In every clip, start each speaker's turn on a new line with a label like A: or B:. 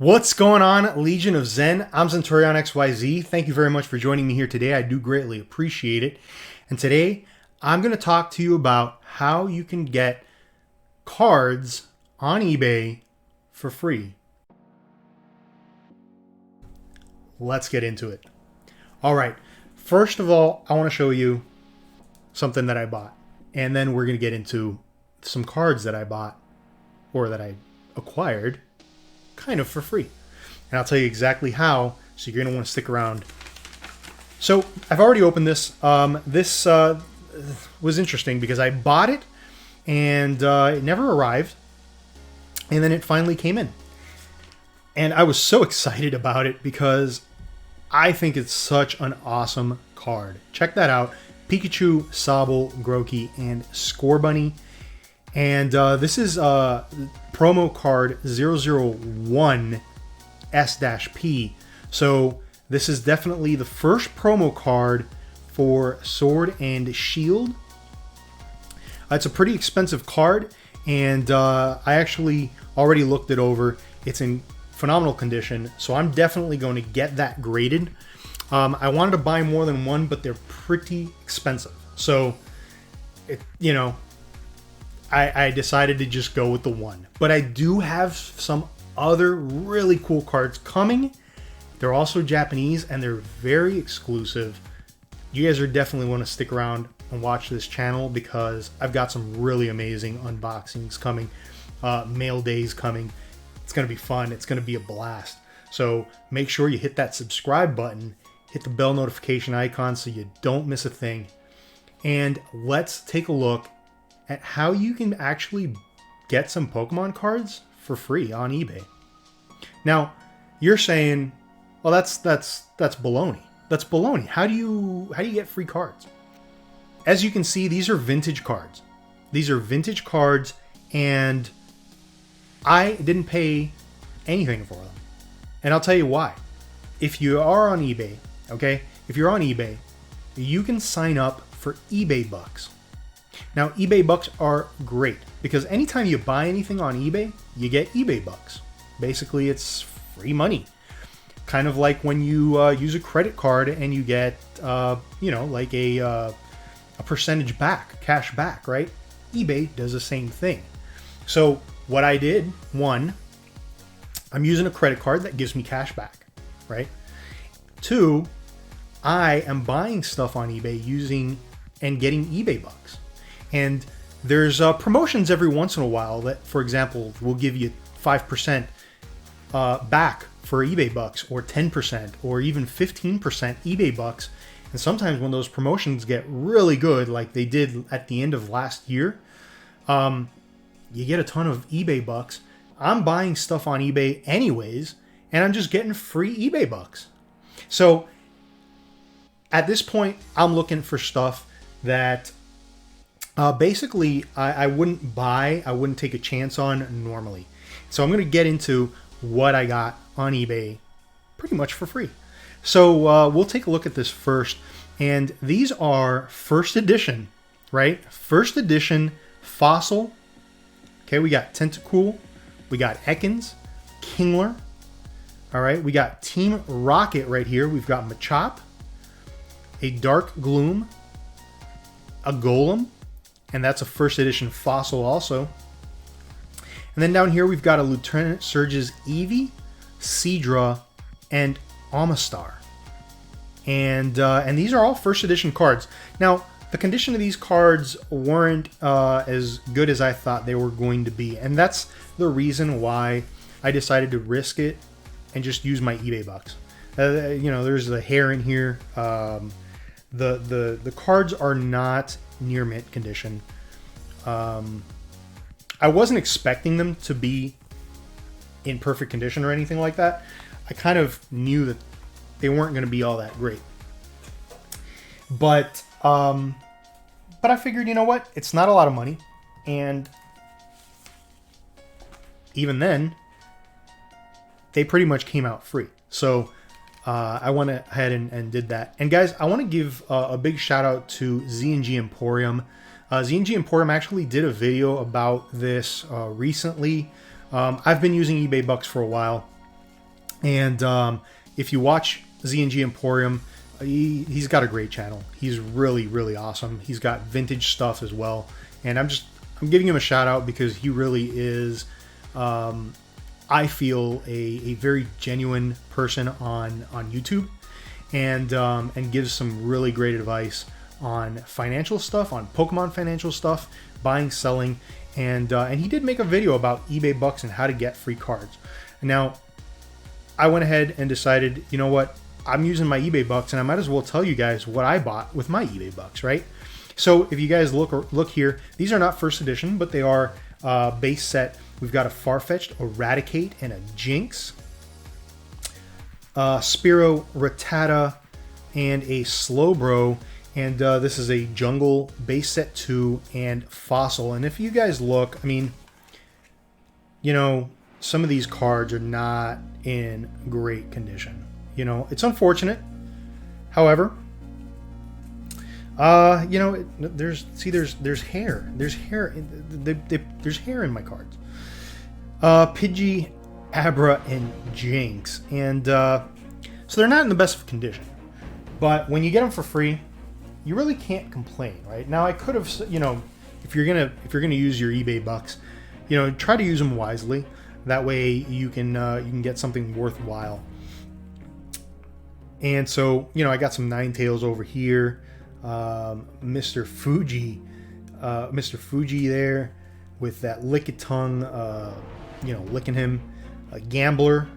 A: What's going on, Legion of Zen? I'm Zentorion XYZ. Thank you very much for joining me here today. I do greatly appreciate it. And today, I'm going to talk to you about how you can get cards on eBay for free. Let's get into it. All right. First of all, I want to show you something that I bought. And then we're going to get into some cards that I bought or that I acquired kind of for free. And I'll tell you exactly how, so you're going to want to stick around. So I've already opened this. This was interesting because I bought it and it never arrived. And then it finally came in. And I was so excited about it because I think it's such an awesome card. Check that out. Pikachu, Sobble, Grookey, and Scorbunny. And this is promo card 001S-P. So this is definitely the first promo card for Sword and Shield. It's a pretty expensive card, and I actually already looked it over. It's in phenomenal condition, so I'm definitely going to get that graded. I wanted to buy more than one, but they're pretty expensive. So, I decided to just go with the one. But I do have some other really cool cards coming. They're also Japanese, and they're very exclusive. You guys are definitely want to stick around and watch this channel because I've got some really amazing unboxings coming. Mail days coming. It's going to be fun. It's going to be a blast. So make sure you hit that subscribe button. Hit the bell notification icon so you don't miss a thing. And let's take a look at how you can actually get some Pokemon cards for free on eBay. Now, you're saying, well, that's baloney. That's baloney. How do you get free cards? As you can see, these are vintage cards. These are vintage cards, and I didn't pay anything for them. And I'll tell you why. If you are on eBay, okay? If you're on eBay, you can sign up for eBay Bucks. Now, eBay Bucks are great because anytime you buy anything on eBay, you get eBay Bucks. Basically, it's free money. Kind of like when you use a credit card and you get, like a percentage back, cash back, right? eBay does the same thing. So what I did, one, I'm using a credit card that gives me cash back, right? Two, I am buying stuff on eBay using and getting eBay Bucks. And there's promotions every once in a while that, for example, will give you 5% back for eBay Bucks, or 10%, or even 15% eBay Bucks. And sometimes when those promotions get really good, like they did at the end of last year, you get a ton of eBay Bucks. I'm buying stuff on eBay anyways, and I'm just getting free eBay Bucks. So at this point, I'm looking for stuff that basically I wouldn't buy, I wouldn't take a chance on normally. So I'm going to get into what I got on eBay pretty much for free. So we'll take a look at this first. And these are first edition, right? First edition Fossil. Okay, we got Tentacool. We got Ekans, Kingler. All right, we got Team Rocket right here. We've got Machop, a Dark Gloom, a Golem, and that's a first edition Fossil also. And then down here we've got a Lieutenant Surge's Eevee, Seadra, and Omastar. And these are all first edition cards. Now, the condition of these cards weren't as good as I thought they were going to be. And that's the reason why I decided to risk it and just use my eBay Bucks. There's a hair in here. The cards are not near mint condition. I wasn't expecting them to be in perfect condition or anything like that. I kind of knew that they weren't going to be all that great. But I figured, you know what? It's not a lot of money. And even then, they pretty much came out free. So I went ahead and did that. And guys, I want to give a big shout out to Z&G Emporium. Z&G Emporium actually did a video about this recently. I've been using eBay Bucks for a while. And if you watch Z&G Emporium, he's got a great channel. He's really, really awesome. He's got vintage stuff as well. And I'm giving him a shout out because he really is, I feel, a very genuine person on YouTube, and gives some really great advice on financial stuff, on Pokemon financial stuff, buying, selling, and he did make a video about eBay Bucks and how to get free cards. Now, I went ahead and decided, you know what, I'm using my eBay Bucks, and I might as well tell you guys what I bought with my eBay Bucks, right? So if you guys look here, these are not first edition, but they are base set. We've got a Farfetch'd, Eradicate, and a Jinx, Spearow, Rattata, and a Slowbro. And this is a Jungle base set 2 and Fossil. And if you guys look, I mean, you know, some of these cards are not in great condition. You know, it's unfortunate. However, you know, there's hair. There's hair. There's hair in my cards. Pidgey, Abra, and Jinx. And so they're not in the best of condition. But when you get them for free, you really can't complain, right? Now I could have, you know, if you're gonna use your eBay Bucks, you know, try to use them wisely. That way you can get something worthwhile. And so, you know, I got some Ninetales over here, Mr. Fuji there with that Lickitung, you know, licking him, a Gambler,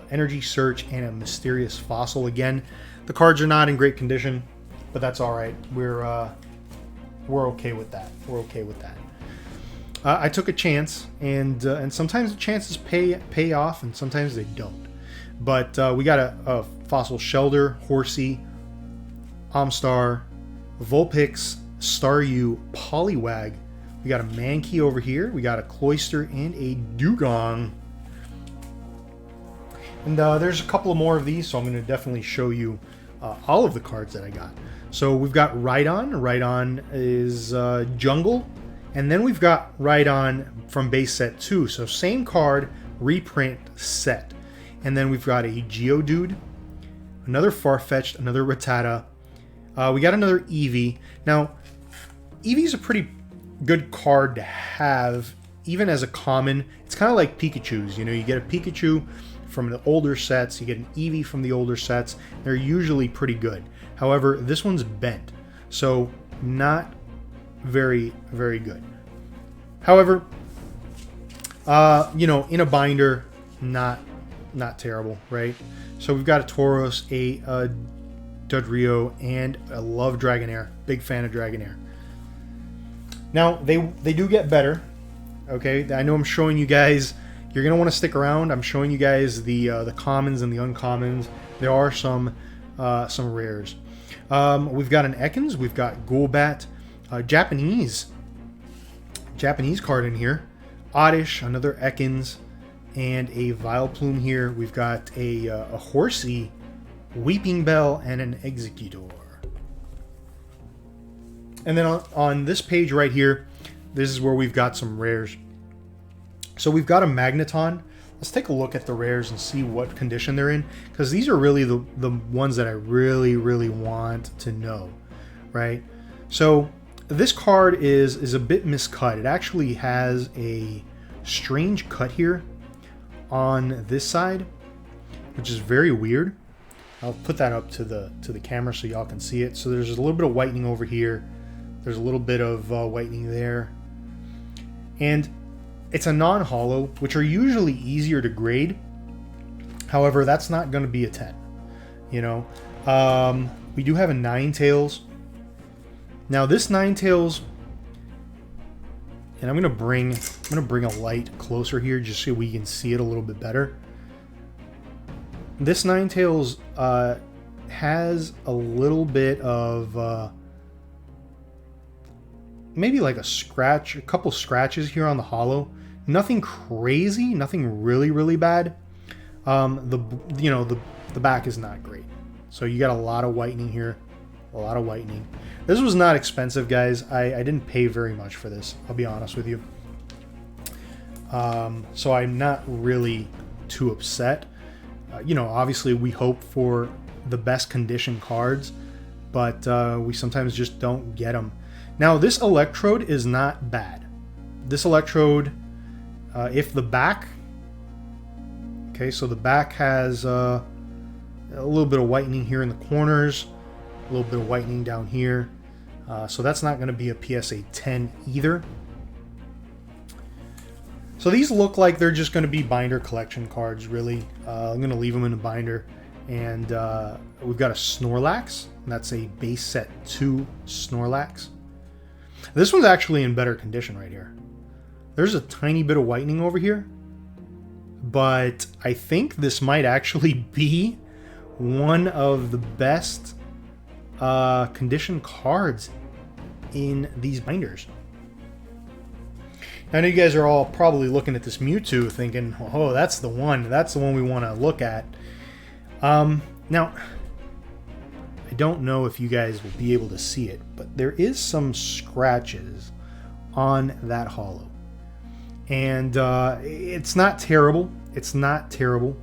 A: Energy Search, and a Mysterious Fossil. Again, the cards are not in great condition, but that's all right. We're okay with that. We're okay with that. I took a chance, and sometimes the chances pay off, and sometimes they don't. But we got a Fossil Shelder, Horsey, Omstar, Vulpix, Staryu, Poliwag. We got a Mankey over here. We got a Cloyster and a Dugong. And there's a couple more of these, so I'm going to definitely show you all of the cards that I got. So we've got Rhydon. Rhydon is Jungle. And then we've got Rhydon from base set 2. So same card, reprint set. And then we've got a Geodude, another Farfetch'd, another Rattata. We got another Eevee. Now, Eevee's a pretty good card to have, even as a common. It's kind of like Pikachu's. You know, you get a Pikachu from the older sets, you get an Eevee from the older sets. They're usually pretty good. However, this one's bent, so not very, very good. However, you know, in a binder, not terrible, right? So we've got a Tauros, a Dodrio, and I love Dragonair. Big fan of Dragonair. Now, they do get better, okay? I know I'm showing you guys, you're going to want to stick around. I'm showing you guys the commons and the uncommons. There are some rares. We've got an Ekans, we've got Golbat, Japanese card in here, Oddish, another Ekans, and a Vileplume here. We've got a Horsey, Weeping Bell, and an Executor. And then on this page right here, this is where we've got some rares. So we've got a Magneton. Let's take a look at the rares and see what condition they're in, because these are really the ones that I really, really want to know, right? So this card is a bit miscut. It actually has a strange cut here on this side, which is very weird. I'll put that up to the camera so y'all can see it. So there's a little bit of whitening over here. There's a little bit of whitening there. And it's a non-holo, which are usually easier to grade. However, that's not going to be a 10. You know, we do have a Ninetales. Now this Ninetales, and I'm gonna bring a light closer here just so we can see it a little bit better. This Ninetales has a little bit of maybe like a couple scratches here on the holo. Nothing crazy, nothing really, really bad. The back is not great. So you got a lot of whitening here, a lot of whitening. This was not expensive, guys. I didn't pay very much for this, I'll be honest with you. So I'm not really too upset. You know, obviously we hope for the best condition cards, but we sometimes just don't get them. Now, this electrode is not bad. This electrode, if the back, okay, so the back has a little bit of whitening here in the corners, a little bit of whitening down here. So that's not going to be a PSA 10 either. So these look like they're just going to be binder collection cards, really. I'm going to leave them in a binder. And we've got a Snorlax. That's a base set 2 Snorlax. This one's actually in better condition right here. There's a tiny bit of whitening over here, but I think this might actually be one of the best condition cards in these binders. I know you guys are all probably looking at this Mewtwo thinking, oh, that's the one we want to look at. Now, I don't know if you guys will be able to see it, but there is some scratches on that holo. And it's not terrible. It's not terrible.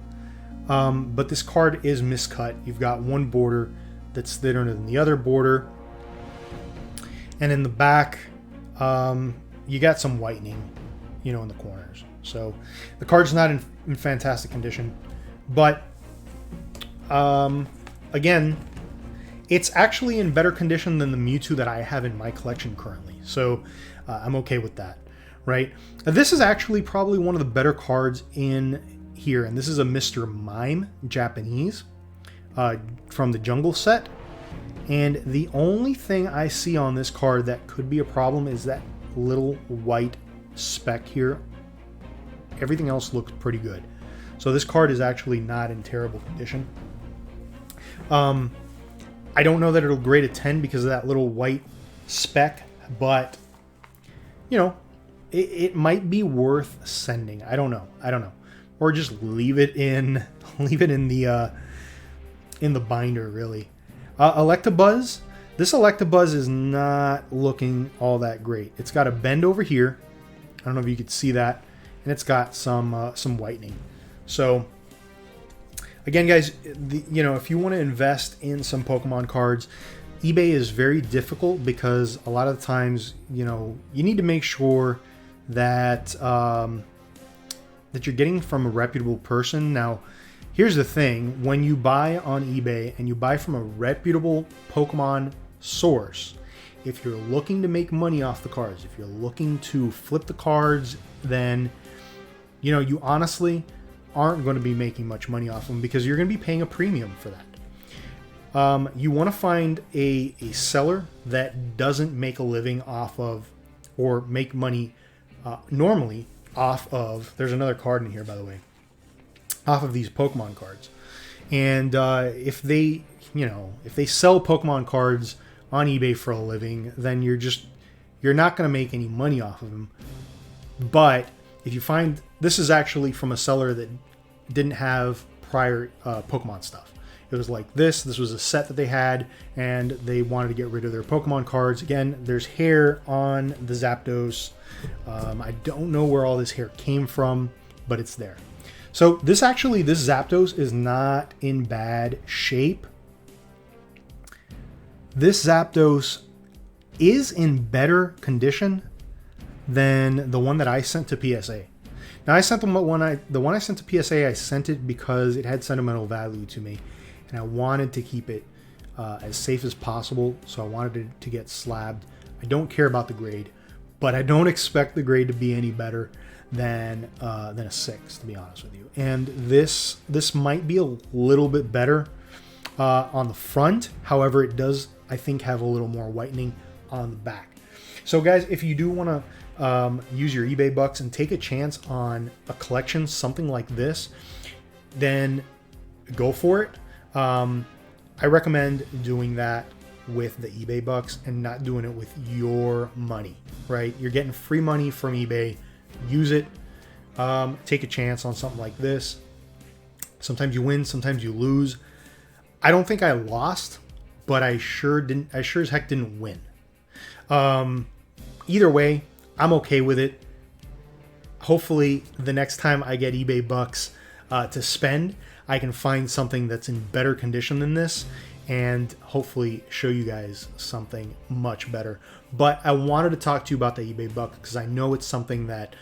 A: But this card is miscut. You've got one border that's thinner than the other border. And in the back, you got some whitening, you know, in the corners. So the card's not in fantastic condition. But, again, it's actually in better condition than the Mewtwo that I have in my collection currently. So I'm okay with that, right? This is actually probably one of the better cards in here. And this is a Mr. Mime Japanese from the Jungle set. And the only thing I see on this card that could be a problem is that little white speck here. Everything else looks pretty good. So this card is actually not in terrible condition. I don't know that it'll grade a 10 because of that little white speck, but you know, it might be worth sending. I don't know. Or just leave it in the binder, really. Electabuzz. This Electabuzz is not looking all that great. It's got a bend over here. I don't know if you could see that, and it's got some whitening. So again, guys, you know, if you want to invest in some Pokemon cards, eBay is very difficult because a lot of the times, you know, you need to make sure that that you're getting from a reputable person. Now, here's the thing: when you buy on eBay and you buy from a reputable Pokemon source, if you're looking to make money off the cards, if you're looking to flip the cards, then you know, you honestly aren't going to be making much money off them because you're going to be paying a premium for that. You want to find a seller that doesn't make a living off of, or make money normally off of, there's another card in here, by the way, off of these Pokemon cards. And if they sell Pokemon cards on eBay for a living, then you're not going to make any money off of them. But if you find, this is actually from a seller that didn't have prior Pokemon stuff. It was like this was a set that they had, and they wanted to get rid of their Pokemon cards. Again, there's hair on the Zapdos. I don't know where all this hair came from, but it's there. So this Zapdos is not in bad shape. This Zapdos is in better condition than the one that I sent to PSA. Now, I sent the one I sent to PSA. I sent it because it had sentimental value to me, and I wanted to keep it as safe as possible. So I wanted it to get slabbed. I don't care about the grade, but I don't expect the grade to be any better than a 6, to be honest with you. And this might be a little bit better on the front. However, it does, I think, have a little more whitening on the back. So guys, if you do want to use your eBay bucks and take a chance on a collection, something like this, then go for it. I recommend doing that with the eBay bucks and not doing it with your money, right? You're getting free money from eBay. Use it. Take a chance on something like this. Sometimes you win, sometimes you lose. I don't think I lost, but I sure as heck didn't win. Either way, I'm okay with it. Hopefully the next time I get eBay bucks, to spend, I can find something that's in better condition than this and hopefully show you guys something much better. But I wanted to talk to you about the eBay buck because I know it's something that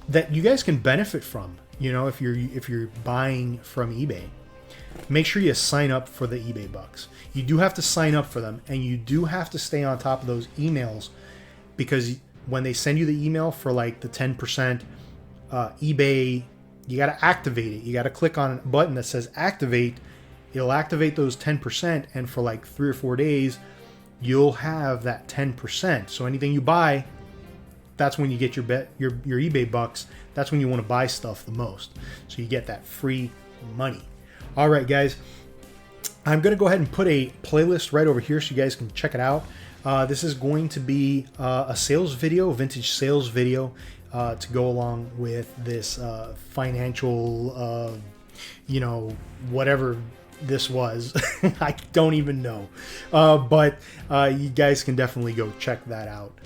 A: that you guys can benefit from. You know, if you're buying from eBay, make sure you sign up for the eBay bucks. You do have to sign up for them, and you do have to stay on top of those emails, because when they send you the email for like the 10%, eBay, you got to activate it. You got to click on a button that says activate. It'll activate those 10%, and for like 3 or 4 days, you'll have that 10%. So anything you buy, that's when you get your eBay bucks. That's when you want to buy stuff the most. So you get that free money. All right, guys. I'm going to go ahead and put a playlist right over here so you guys can check it out. This is going to be a sales video, vintage sales video, to go along with this financial, whatever this was. I don't even know. But you guys can definitely go check that out.